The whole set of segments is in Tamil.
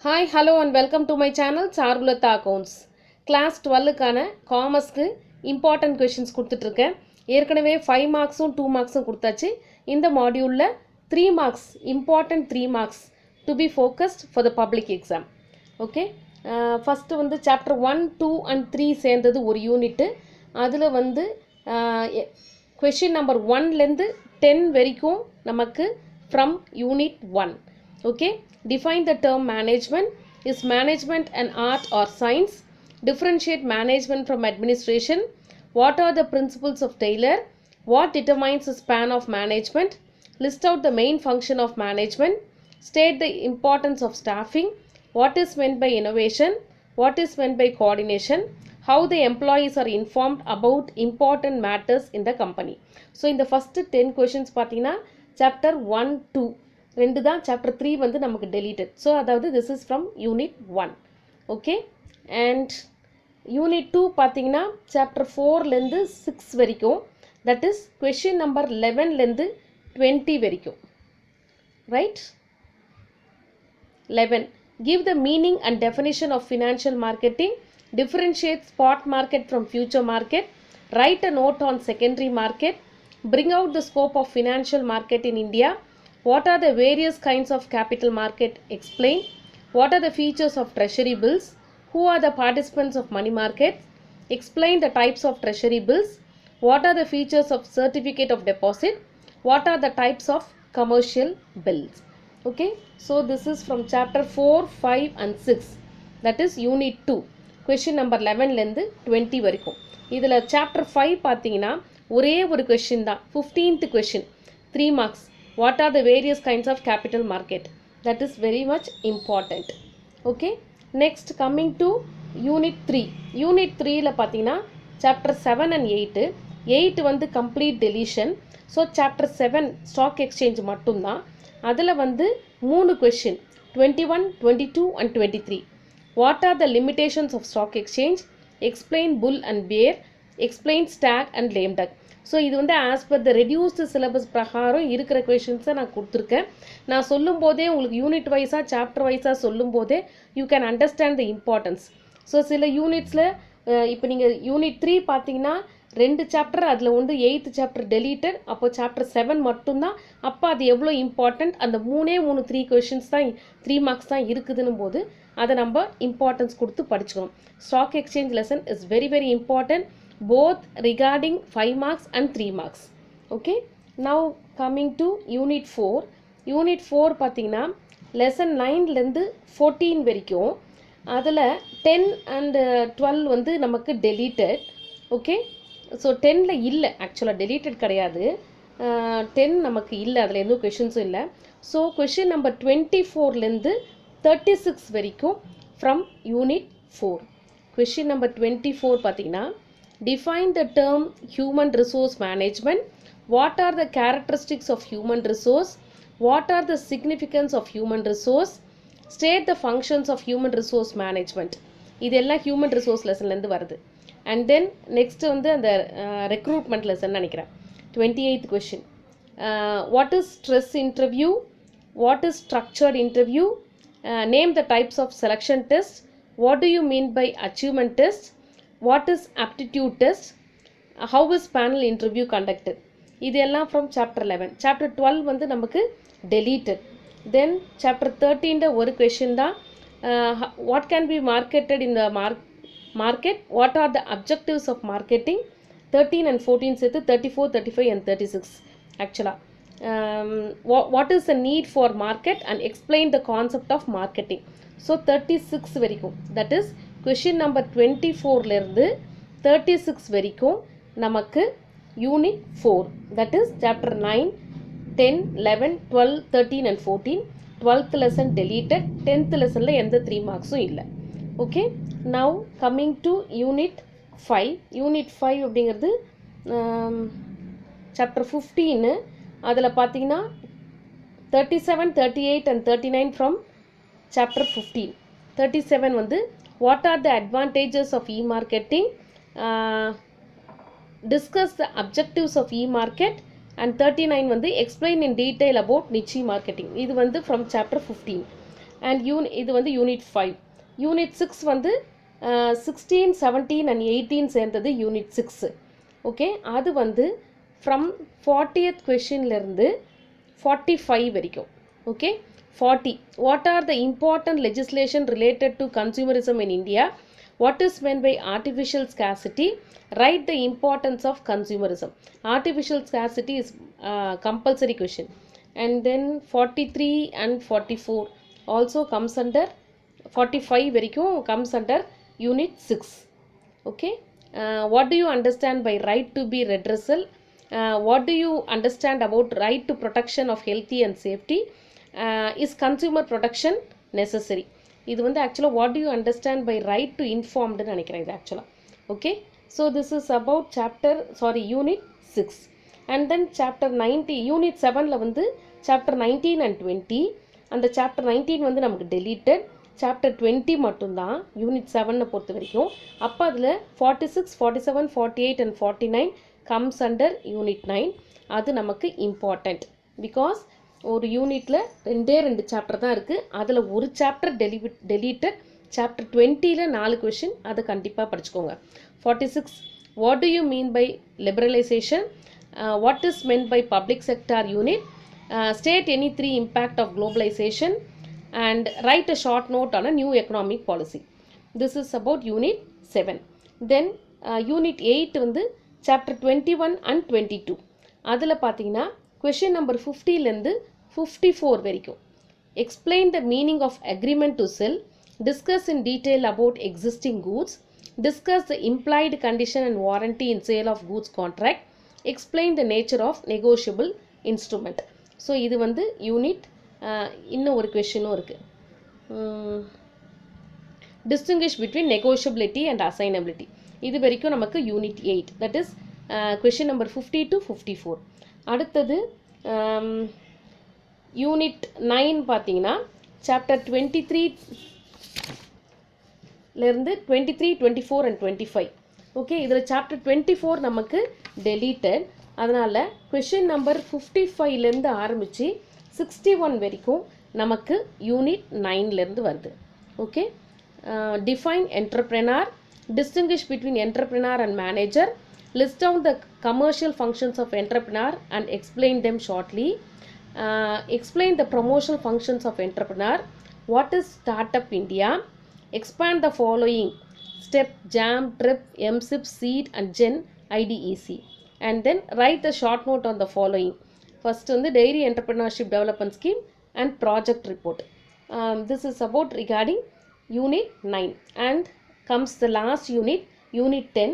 Hi, hello and welcome to my channel Charulata Accounts. Class 12க்கான காமர்ஸ்க்கு important questions கொடுத்துட்ருக்கேன். ஏற்கனவே 5 மார்க்ஸும் 2 மார்க்ஸும் கொடுத்தாச்சு. இந்த மாடியூலில் 3 marks important 3 marks to be focused for the public exam. Okay, first வந்து சாப்டர் 1, 2 and 3 சேர்ந்தது ஒரு யூனிட்டு. அதில் வந்து கொஷின் நம்பர் 1லேருந்து 10 வரைக்கும் நமக்கு from unit 1. Okay, define the term management. Is management an art or science? Differentiate management from administration. What are the principles of Taylor? What determines the span of management? List out the main function of management. State the importance of staffing. What is meant by innovation? What is meant by coordination? How the employees are informed about important matters in the company. So in the first 10 questions பார்த்தீங்கன்னா chapter 1, 2 ரெண்டு தான், சாப்டர் 3 வந்து நமக்கு டெலீட்டட். ஸோ அதாவது this is from unit 1. Okay, and unit 2 பார்த்தீங்கன்னா சாப்டர் 4லேருந்து 6 வரைக்கும், தட் இஸ் கொஷின் நம்பர் 11லேருந்து 20 வரைக்கும். Right, 11. Give the meaning and definition of financial marketing. Differentiate spot market from future market. Write a note on secondary market. Bring out the scope of financial market in India. What are the various kinds of capital market? Explain. What are the features of treasury bills? Who are the participants of money markets? Explain the types of treasury bills. What are the features of certificate of deposit? What are the types of commercial bills? Okay, so this is from chapter 4, 5 and 6. That is unit 2. Question number 11லேருந்து 20 வரைக்கும். இதில் chapter 5 பார்த்தீங்கன்னா ஒரே ஒரு question தான், 15th question, 3 marks. What are the various kinds of capital market? That is very much important. Okay, next coming to unit 3. Unit 3ல பார்த்தீங்கன்னா chapter 7 and 8. 8 வந்து complete deletion. So chapter 7 stock exchange மட்டும்தான். அதில் வந்து 3 question, 21, 22 and 23. What are the limitations of stock exchange? Explain bull and bear. Explain stag and lame duck. So இது வந்து as per the reduced syllabus பிரகாரம் இருக்கிற கொஷின்ஸை நான் கொடுத்துருக்கேன். நான் சொல்லும் போதே உங்களுக்கு யூனிட் வைஸாக சாப்டர் வைஸாக சொல்லும் போதே you can understand the importance. So சில யூனிட்ஸில் இப்போ நீங்கள் யூனிட் 3 பார்த்தீங்கன்னா 2 சாப்டர், அதில் வந்து 8th சாப்டர் டெலீட்டட், அப்போ சாப்டர் 7 மட்டும்தான். அப்போ அது எவ்வளோ இம்பார்ட்டன்ட், அந்த 3 கொஷின்ஸ் தான் 3 மார்க்ஸ் தான் இருக்குதுன்னு போது அதை நம்ம இம்பார்ட்டன்ஸ் கொடுத்து படிச்சுக்கணும். Stock exchange lesson is very very important, both regarding 5 marks and 3 marks. Okay, now coming to unit 4. Unit 4 பார்த்தீங்கன்னா lesson 9லேருந்து 14 வரைக்கும், அதில் 10 and 12 வந்து நமக்கு deleted. ஓகே, ஸோ 10ல் இல்லை, ஆக்சுவலாக deleted கிடையாது, 10 நமக்கு இல்லை, அதில் எந்த கொஷின்ஸும் இல்லை. ஸோ கொஷின் நம்பர் 24லேருந்து 36 வரைக்கும் ஃப்ரம் யூனிட் 4. கொஷின் நம்பர் 24 பார்த்தீங்கன்னா define the term human resource management. What are the characteristics of human resource? What are the significance of human resource? State the functions of human resource management. இதெல்லாம் human resource lessonலேருந்து வருது. And then next வந்து அந்த recruitment lesson நினைக்கிறேன், 28th question. What is stress interview? What is structured interview? Name the types of selection test. What do you mean by achievement test? What is aptitude test? How is panel interview conducted? இதெல்லாம் from chapter 11. chapter 12 வந்து நமக்கு deleted. Then chapter 13 ஒரு question தான், what can be marketed in the market? What are the objectives of marketing? 13 and 14 சேர்த்து 34, 35 and 36 actually. What is the need for market and explain the concept of marketing. So 36 வரைக்கும், that is question number 24லேருந்து 36 வரைக்கும் நமக்கு unit 4, that is chapter 9, 10, 11, 12, 13 and 14. 12th lesson deleted, 10th lessonல எந்த 3 மார்க்ஸும் இல்லை. Okay, now coming to unit 5. unit 5 அப்படிங்கிறது chapter 15. அதில் பார்த்தீங்கன்னா 37, 38 and 39 from chapter 15. 37 வந்து what are the advantages of e-marketing? Discuss the objectives of e-market. And 39 வந்து explain in detail about niche marketing. இது வந்து from chapter 15. அண்ட் இது வந்து யூனிட் 5. யூனிட் 6 வந்து 16, 17 and 18 சேர்ந்தது யூனிட் 6. ஓகே, அது வந்து ஃப்ரம் 40th கொஷின்லேருந்து 45 வரைக்கும். Okay, 40. What are the important legislation related to consumerism in India? What is meant by artificial scarcity? Write the importance of consumerism. Artificial scarcity is compulsory question. And then 43 and 44 also comes under 45 வரைக்கும் comes under unit 6. Okay, what do you understand by right to be redressal? What do you understand about right to protection of healthy and safety? Is consumer protection necessary? இது வந்து ஆக்சுவலாக what do you understand by right to informed நினைக்கிறேன் இது ஆக்சுவலாக. Okay, so this is about unit 6. and then chapter 90, unit 7ல வந்து chapter 19 and 20. அந்த chapter 19 வந்து நமக்கு deleted, chapter 20 மட்டும்தான் யூனிட் 7 பொறுத்த வரைக்கும். அப்போ அதில் 46, 47, 48 and 49 comes under unit 9. அது நமக்கு important because ஒரு யூனிட்டில் 2 சாப்டர் தான் இருக்குது. அதில் ஒரு சாப்டர் deleted, chapter 20ல 4 கொஷின், அதை கண்டிப்பாக படிச்சுக்கோங்க. 46, what do you mean by liberalization? What is meant by public sector unit? State any 3 impact of globalization and write a short note on a new economic policy. This is about unit 7. Then unit 8 வந்து chapter 21 and 22. அதில் பார்த்தீங்கன்னா question number 50லேருந்து 54 வரைக்கும். Explain the meaning of agreement to sell. Discuss in detail about existing goods. Discuss the implied condition and warranty in sale of goods contract. Explain the nature of negotiable instrument. So இது வந்து யூனிட். இன்னும் ஒரு கொஷினும் இருக்குது. Distinguish between negotiability and assignability. இது வரைக்கும் நமக்கு unit 8, that is question number 50 to 54. அடுத்தது யூனிட் 9 பார்த்தீங்கன்னா சாப்டர் 23லேருந்து 23, 24 and 25. ஓகே, இதில் சாப்டர் 24 நமக்கு டெலீட்டட். அதனால் கொஷின் நம்பர் 55லேருந்து ஆரம்பித்து 61 வரைக்கும் நமக்கு யூனிட் 9லேருந்து வருது. Okay, define entrepreneur, distinguish between entrepreneur and manager, list down the commercial functions of entrepreneur and explain them shortly. Explain the promotional functions of entrepreneur. What is Startup India? Expand the following: STEP, JAM, TRIP, MSIP, SEED and GEN IDEC. And then write the short note on the following. First on the Dairy Entrepreneurship Development Scheme and Project Report. This is about regarding unit 9. And comes the last unit, unit 10.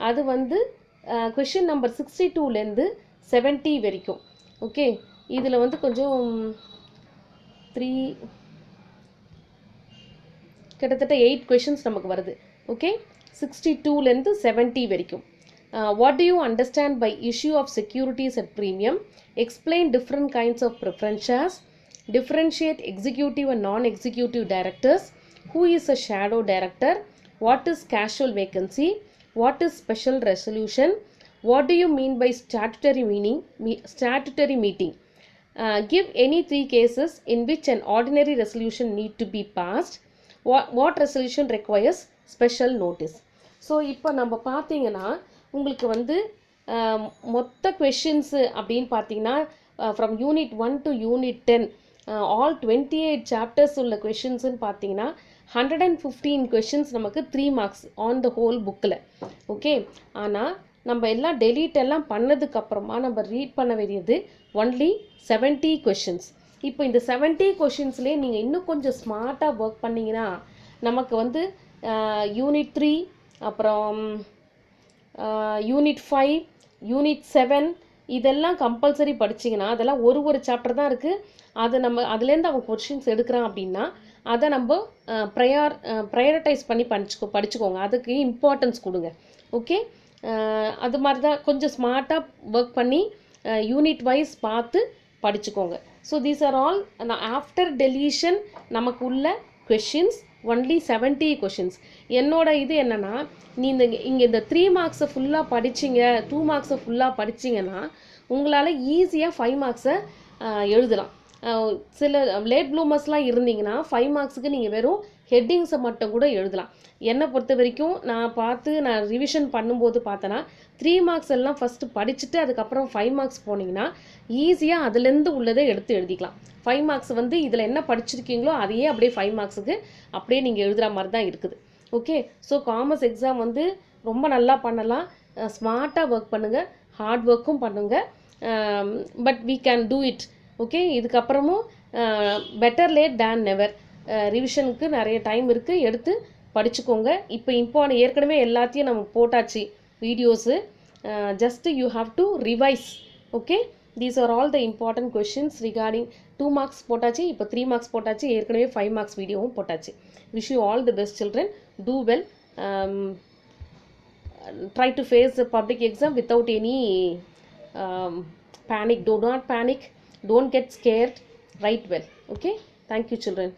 அது வந்து question number 62லேருந்து 70 வரைக்கும். ஓகே, இதில் வந்து கொஞ்சம் கிட்டத்தட்ட 8 questions நமக்கு வருது. ஓகே, 62லேருந்து 70 வரைக்கும். What do you understand by issue of securities at premium? Explain different kinds of preference shares. Differentiate executive and non-executive directors. Who is a shadow director? What is casual vacancy? What is special resolution? What do you mean by statutory meeting? Give any 3 cases in which an ordinary resolution need to be passed. What resolution requires special notice? So இப்போ நம்ம பார்த்தீங்கன்னா உங்களுக்கு வந்து மொத்த கொஷின்ஸு அப்படின்னு பார்த்தீங்கன்னா from unit 1 to unit 10 all 28 chapters உள்ள கொஷின்ஸுன்னு பார்த்தீங்கன்னா 115 கொஷின்ஸ் நமக்கு 3 marks ஆன் த ஹோல் புக்கில். ஓகே, ஆனால் நம்ம எல்லாம் டெலீட் எல்லாம் பண்ணதுக்கப்புறமா நம்ம ரீட் பண்ண வேண்டியது ஒன்லி 70 கொஷின்ஸ். இப்போ இந்த 70 கொஷின்ஸ்லேயே நீங்கள் இன்னும் கொஞ்சம் ஸ்மார்ட்டாக ஒர்க் பண்ணிங்கன்னா நமக்கு வந்து யூனிட் 3, அப்புறம் யூனிட் 5, யூனிட் 7 இதெல்லாம் கம்பல்சரி படிச்சிங்கன்னா அதெல்லாம் ஒரு சாப்டர் தான் இருக்குது. அதை நம்ம அதுலேருந்து அவங்க கொஷின்ஸ் எடுக்கிறான் அப்படின்னா அதை நம்ம ப்ரையாரிட்டைஸ் பண்ணி படிச்சுக்கோங்க. அதுக்கு இம்பார்ட்டன்ஸ் கொடுங்க. ஓகே, அது மாதிரி தான் கொஞ்சம் ஸ்மார்ட்டாக ஒர்க் பண்ணி யூனிட் வைஸ் பார்த்து படிச்சுக்கோங்க. So these are all after deletion நமக்கு உள்ள கொஷின்ஸ் ஒன்லி 70 கொஷின்ஸ். என்னோட இது என்னென்னா, நீ இங்கே இந்த 3 marks ஃபுல்லாக படிச்சிங்க, 2 marks ஃபுல்லாக படிச்சிங்கன்னா உங்களால் ஈஸியாக 5 marks எழுதலாம். சில லேட் ப்ளூமர்ஸ்லாம் இருந்தீங்கன்னா 5 மார்க்ஸுக்கு நீங்கள் வெறும் ஹெட்டிங்ஸை மட்டும் கூட எழுதலாம். என்னை பொறுத்த வரைக்கும் நான் ரிவிஷன் பண்ணும்போது பார்த்தேன்னா 3 மார்க்ஸ் எல்லாம் ஃபஸ்ட்டு படிச்சுட்டு அதுக்கப்புறம் 5 மார்க்ஸ் போனீங்கன்னா ஈஸியாக அதுலேருந்து உள்ளதை எடுத்து எழுதிக்கலாம். 5 மார்க்ஸ் வந்து இதில் என்ன படிச்சிருக்கீங்களோ அதையே அப்படியே 5 மார்க்ஸுக்கு அப்படியே நீங்கள் எழுதுகிற மாதிரி தான் இருக்குது. ஓகே, ஸோ காமர்ஸ் எக்ஸாம் வந்து ரொம்ப நல்லா பண்ணலாம். ஸ்மார்ட்டாக ஒர்க் பண்ணுங்கள், ஹார்ட் ஒர்க்கும் பண்ணுங்கள். But we can do it. Okay, இதுக்கப்புறமும் பெட்டர் லேட் தேன் நெவர். ரிவிஷனுக்கு நிறைய டைம் இருக்குது, எடுத்து படிச்சுக்கோங்க. இப்போ ஏற்கனவே எல்லாத்தையும் நம்ம போட்டாச்சு videos. Just you have to revise. Okay, these are all the important questions regarding 2 marks போட்டாச்சு, இப்போ 3 மார்க்ஸ் போட்டாச்சு, ஏற்கனவே 5 மார்க்ஸ் வீடியோவும் போட்டாச்சு. Wish you all the best children. Do well. Try to face the public exam without any panic. Do not panic, don't get scared, write well. Okay, thank you children.